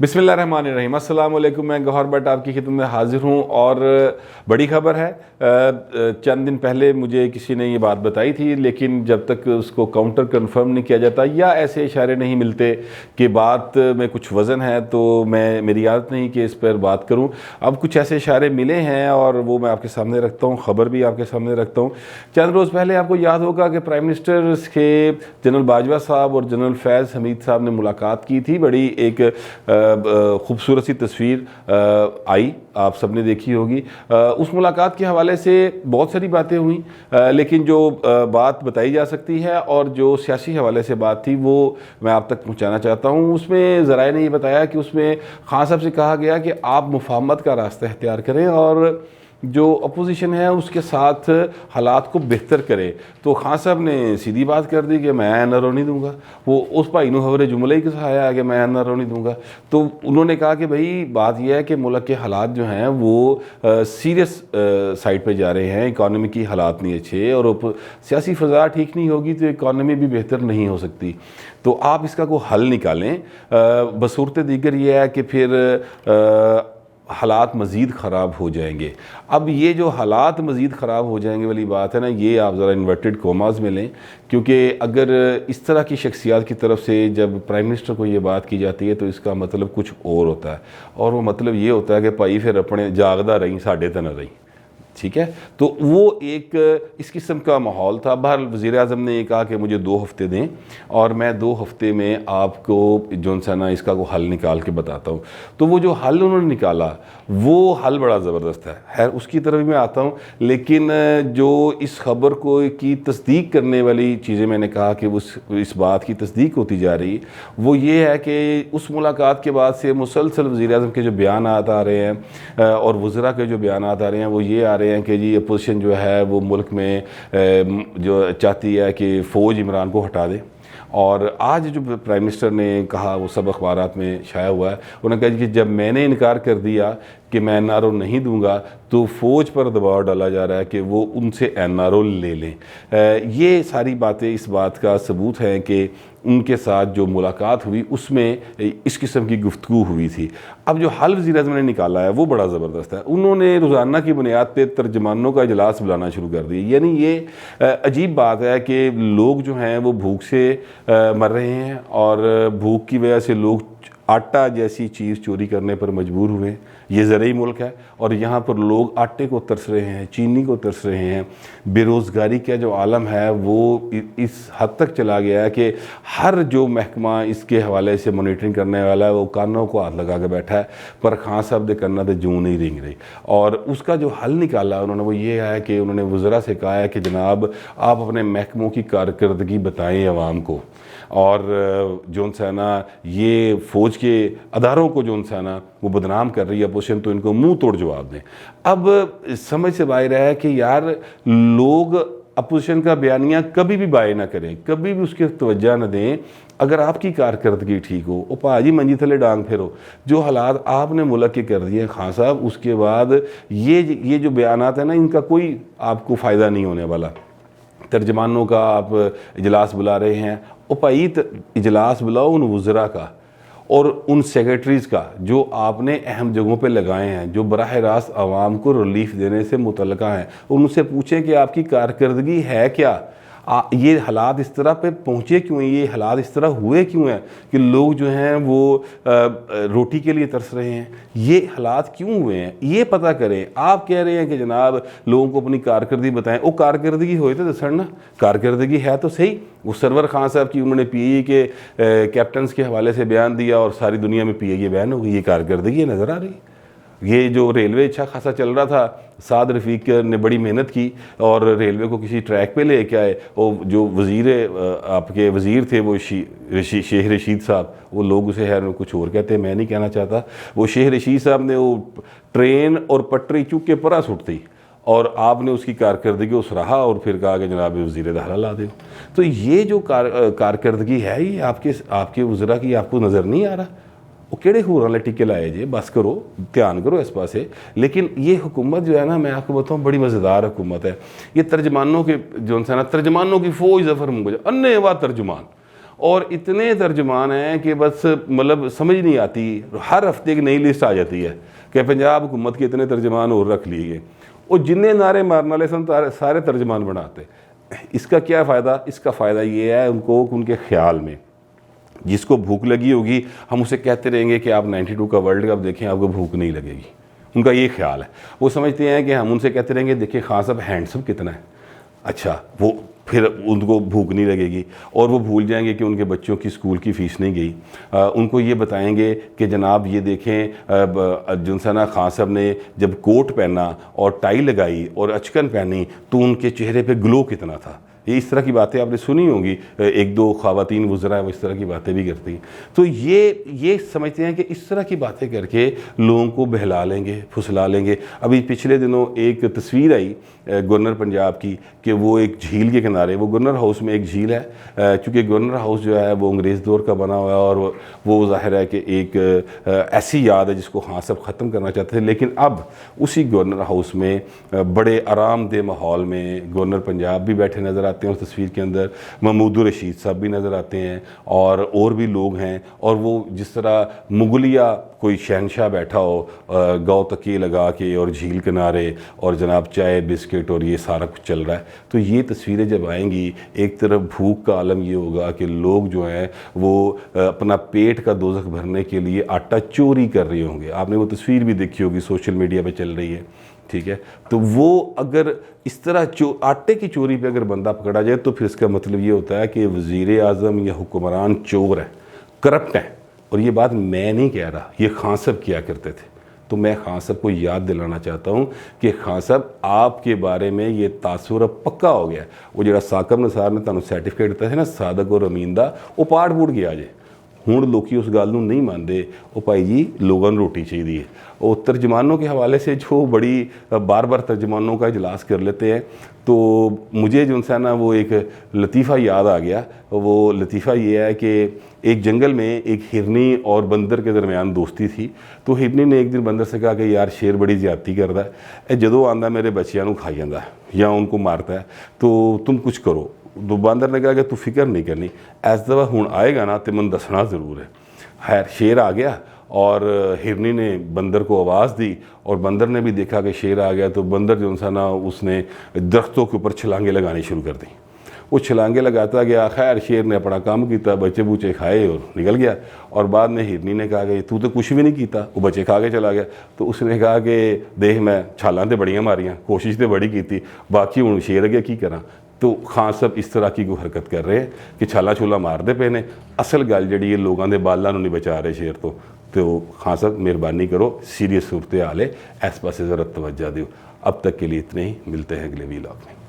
बिस्मिल्लाहिर्रहमानिर्रहीम। अस्सलाम वालेकुम। मैं गौहर भट्ट आपकी खिदमत में हाजिर हूँ और बड़ी खबर है। चंद दिन पहले मुझे किसी ने ये बात बताई थी, लेकिन जब तक उसको काउंटर कंफर्म नहीं किया जाता या ऐसे इशारे नहीं मिलते कि बात में कुछ वज़न है, तो मेरी आदत नहीं कि इस पर बात करूँ। अब कुछ ऐसे इशारे मिले हैं और वो मैं आपके सामने रखता हूँ, ख़बर भी आपके सामने रखता हूँ। चंद रोज़ पहले आपको याद होगा कि प्राइम मिनिस्टर के जनरल बाजवा साहब और जनरल फैज़ हमीद साहब ने मुलाकात की थी। बड़ी एक खूबसूरत सी तस्वीर आई, आप सब ने देखी होगी। उस मुलाकात के हवाले से बहुत सारी बातें हुई, लेकिन जो बात बताई जा सकती है और जो सियासी हवाले से बात थी वो मैं आप तक पहुंचाना चाहता हूं। उसमें ज़राए ने ये बताया कि उसमें खान साहब से कहा गया कि आप मुफाहमत का रास्ता इख्तियार करें और जो अपोजिशन है उसके साथ हालात को बेहतर करे। तो खान साहब ने सीधी बात कर दी कि मैं एनआरओ नहीं दूंगा। वो उस भाई ने खबरें जुमले ही कसाया है कि मैं एनआरओ नहीं दूंगा। तो उन्होंने कहा कि भाई बात यह है कि मुल्क के हालात जो हैं वो सीरियस साइड पे जा रहे हैं, इकॉनमी की हालात नहीं अच्छे और सियासी फ़ज़ा ठीक नहीं होगी तो इकॉनमी भी बेहतर नहीं हो सकती। तो आप इसका कोई हल निकालें। बसूरत दीगर ये है कि फिर हालात मज़ीद ख़राब हो जाएंगे। अब ये जो हालात मज़ीद ख़राब हो जाएंगे वाली बात है ना, ये आप ज़रा इन्वर्टेड कोमास में लें, क्योंकि अगर इस तरह की शख्सियात की तरफ से जब प्राइम मिनिस्टर को ये बात की जाती है तो इसका मतलब कुछ और होता है, और वो मतलब ये होता है कि भाई फिर अपने जागदा रही साढ़े तो न रही। ठीक है, तो वो एक इस किस्म का माहौल था। बहरहाल वज़ीर आज़म ने ये कहा कि मुझे 2 हफ़्ते दें और मैं 2 हफ़्ते में आपको जो सा ना इसका को हल निकाल के बताता हूँ। तो वो जो हल उन्होंने निकाला वो हल बड़ा ज़बरदस्त है। खैर उसकी तरफ भी मैं आता हूँ, लेकिन जो इस खबर को की तस्दीक करने वाली चीज़ें मैंने कहा कि इस बात की तस्दीक होती जा रही, वो ये है कि उस मुलाकात के बाद से मुसलसल वज़ीर आज़म के जो बयान आ रहे हैं और वज़रा के जो बयान आ रहे हैं वो ये आ रहे हैं कि जी अपोजिशन जो है वो मुल्क में जो चाहती है कि फ़ौज इमरान को हटा दे। और आज जो प्राइम मिनिस्टर ने कहा वो सब अखबारात में शाया हुआ है, उन्होंने कहा कि जब मैंने इनकार कर दिया कि मैं एनआरओ नहीं दूंगा तो फ़ौज पर दबाव डाला जा रहा है कि वो उनसे एनआरओ ले लें। ये सारी बातें इस बात का सबूत हैं कि उनके साथ जो मुलाकात हुई उसमें इस किस्म की गुफ्तगू हुई थी। अब जो हल वज़ीर आज़म ने निकाला है वो बड़ा ज़बरदस्त है। उन्होंने रोज़ाना की बुनियाद पे तर्जमानों का इजलास बुलाना शुरू कर दिया। यानी ये अजीब बात है कि लोग जो हैं वो भूख से मर रहे हैं और भूख की वजह से लोग आटा जैसी चीज़ चोरी करने पर मजबूर हुए। ये ज़रूरी मुल्क है और यहाँ पर लोग आटे को तरस रहे हैं, चीनी को तरस रहे हैं। बेरोज़गारी का जो आलम है वो इस हद तक चला गया है कि हर जो महकमा इसके हवाले से मॉनिटरिंग करने वाला है वो कानों को हाथ लगा के बैठा है, पर खान साहब ने करना तो जूं नहीं रेंग रही। और उसका जो हल निकाला उन्होंने वो ये है कि उन्होंने वज़रा से कहा है कि जनाब आप अपने महकमों की कारकर्दगी बताएँ आवाम को, और जो सा ना ये फ़ौज के अदारों को जो सा ना वो बदनाम कर रही है अपोजिशन, तो इनको मुंह तोड़ जवाब दें। अब समझ से बाहर है कि यार लोग अपोजिशन का बयानिया कभी भी बाय ना करें, कभी भी उसकी तवज्जो न दें। अगर आपकी कारकर्दगी ठीक हो ओ भाजी मंजी थले डांग फेरो। जो हालात आपने मुल्क के कर दिए खान साहब, उसके बाद ये जो बयानात है ना इनका कोई आपको फ़ायदा नहीं होने वाला। तर्जमानों का आप इजलास बुला रहे हैं, ओ भाई इजलास बुलाओ उन वज़रा का और उन सेक्रेटरीज़ का जो आपने अहम जगहों पे लगाए हैं, जो बराह रास्त आवाम को रिलीफ देने से मुतल्लिका हैं। उनसे पूछें कि आपकी कारकर्दगी है क्या, ये हालात इस तरह पे पहुँचे क्यों हैं, ये हालात इस तरह हुए क्यों हैं कि लोग जो हैं वो रोटी के लिए तरस रहे हैं, ये हालात क्यों हुए हैं ये पता करें। आप कह रहे हैं कि जनाब लोगों को अपनी कारकर्दगी बताएं, वो कारकर्दगी होए तो दसन ना, कारकर्दगी है तो सही। वो सरवर खान साहब की उन्होंने पीए के कैप्टन्स के हवाले से बयान दिया और सारी दुनिया में पीए की बैन हो गई, ये कारकर्दगी नज़र आ रही। ये जो रेलवे अच्छा खासा चल रहा था, साद रफ़ीक ने बड़ी मेहनत की और रेलवे को किसी ट्रैक पे लेके आए। और जो आपके वज़ीर थे वो शेख रशीद साहब, वो लोग उसे खैर कुछ और कहते हैं, मैं नहीं कहना चाहता। वो शेख रशीद साहब ने वो ट्रेन और पटरी चुक के परा सुटती और आपने उसकी कारकर्दगी को सराहा और फिर कहा कि जनाब वज़ीर दाखिला ला दो। तो ये जो कारकर्दगी है ये आपके वज़रा की आपको नज़र नहीं आ रहा। वो केड़े होर वाले टिके लाए जे, बस करो, ध्यान करो इस पासे। लेकिन ये हुकूमत जो है ना, मैं आपको बताऊँ बड़ी मज़ेदार हुकूमत है। ये तर्जमानों के जो है ना, तर्जमानों की फ़ौज ज़फ़र मुझे अन्ने वा तर्जुमान, اور اتنے ترجمان ہیں کہ بس مطلب سمجھ نہیں آتی، ہر ہفتے ایک نئی لسٹ آ جاتی ہے کہ پنجاب حکومت کے اتنے ترجمان اور رکھ لیے گئے، اور جنہیں نعرے مارنے والے سن سارے ترجمان بناتے۔ اس کا کیا فائدہ؟ اس کا فائدہ یہ ہے ان کو، ان کے خیال میں جس کو بھوک لگی ہوگی ہم اسے کہتے رہیں گے کہ آپ 92 کا ورلڈ کپ دیکھیں، آپ کو بھوک نہیں لگے گی، ان کا یہ خیال ہے۔ وہ سمجھتے ہیں کہ ہم ان سے کہتے رہیں گے دیکھیں خان صاحب ہینڈسم کتنا ہے، اچھا وہ پھر ان کو بھوک نہیں لگے گی، اور وہ بھول جائیں گے کہ ان کے بچوں کی اسکول کی فیس نہیں گئی۔ ان کو یہ بتائیں گے کہ جناب یہ دیکھیں جنسانہ خان صاحب نے جب کوٹ پہنا اور ٹائی لگائی اور اچکن پہنی تو ان کے چہرے پہ گلو کتنا تھا۔ یہ اس طرح کی باتیں آپ نے سنی ہوں گی، ایک دو خواتین وزراء وہ اس طرح کی باتیں بھی کرتی ہیں۔ تو یہ سمجھتے ہیں کہ اس طرح کی باتیں کر کے لوگوں کو بہلا لیں گے، پھسلا لیں گے۔ ابھی پچھلے دنوں ایک تصویر آئی گورنر پنجاب کی کہ وہ ایک جھیل کے کنارے، وہ گورنر ہاؤس میں ایک جھیل ہے، چونکہ گورنر ہاؤس جو ہے وہ انگریز دور کا بنا ہوا ہے، اور وہ ظاہر ہے کہ ایک ایسی یاد ہے جس کو خان صاحب ختم کرنا چاہتے تھے، لیکن اب اسی گورنر ہاؤس میں بڑے آرام دہ ماحول میں گورنر پنجاب بھی بیٹھے نظر آتے ہیں، اس تصویر کے اندر محمود الرشید صاحب بھی نظر آتے ہیں، اور بھی لوگ ہیں، اور وہ جس طرح مغلیہ کوئی شہنشاہ بیٹھا ہو گاؤ تکیے لگا کے اور جھیل کنارے، اور جناب چائے بسکٹ اور یہ سارا کچھ چل رہا ہے۔ تو یہ تصویریں جب آئیں گی، ایک طرف بھوک کا عالم یہ ہوگا کہ لوگ جو ہیں وہ اپنا پیٹ کا دوزخ بھرنے کے لیے آٹا چوری کر رہے ہوں گے۔ آپ نے وہ تصویر بھی دیکھی ہوگی، سوشل میڈیا پہ چل رہی ہے، ٹھیک ہے۔ تو وہ اگر اس طرح آٹے کی چوری پہ اگر بندہ پکڑا جائے تو پھر اس کا مطلب یہ ہوتا ہے کہ وزیر اعظم یا حکمران چور ہے، کرپٹ ہے۔ اور یہ بات میں نہیں کہہ رہا، یہ خان صاحب کیا کرتے تھے۔ تو میں خان صاحب کو یاد دلانا چاہتا ہوں کہ خان صاحب آپ کے بارے میں یہ تاثر اب پکا ہو گیا ہے۔ وہ جڑا ثاقب نثار نے تانوں سرٹیفکیٹ دیتا ہے نا صادق اور امین دا، وہ پاڑ پوڑ گیا جے۔ ہوں لوکی اس گل نہیں مانتے، وہ بھائی جی لوگوں نے روٹی چاہیے۔ اور ترجمانوں کے حوالے سے جو بڑی بار بار ترجمانوں کا اجلاس کر لیتے ہیں، تو مجھے جو ہے نا وہ ایک لطیفہ یاد آ گیا۔ وہ لطیفہ یہ ہے کہ ایک جنگل میں ایک ہرنی اور بندر کے درمیان دوستی تھی۔ تو ہرنی نے ایک دن بندر سے کہا کہ یار شیر بڑی زیادتی کرتا ہے، جدوں آندا میرے بچیاں نوں کھائی جاندا ہے یا ان کو مارتا ہے، تو تم کچھ کرو۔ تو باندر نے کہا کہ تو فکر نہیں کرنی، ایس دفعہ ہوں آئے گا نا تو من دسنا ضرور ہے۔ خیر شیر آ گیا، اور ہرنی نے بندر کو آواز دی، اور بندر نے بھی دیکھا کہ شیر آ گیا، تو بندر جو سا نا اس نے درختوں کے اوپر چھلانگیں لگانی شروع کر دیں۔ وہ چھلانگیں لگاتا گیا، خیر شیر نے اپنا کام کیتا، بچے بوچے کھائے اور نکل گیا۔ اور بعد میں ہرنی نے کہا کہ تو کچھ بھی نہیں کیتا، وہ بچے کھا کے چلا گیا۔ تو اس نے کہا کہ دیکھ میں چھالاں تے بڑیاں ماریاں، کوشش تے بڑی کیتی، باقی ہوں شیر اگے کی کراں۔ تو خان صاحب اس طرح کی کوئی حرکت کر رہے ہیں کہ چھالا چھولا مار دے پے نے، اصل گل جڑی ہے لوگوں دے بالاں نوں نہیں بچا رہے شیر تو خان صاحب مہربانی کرو، سیریس صورتحال ہے، اس پاسے ذرا توجہ دیو۔ اب تک کے لیے اتنے ہی، ملتے ہیں اگلے ویلاگ میں۔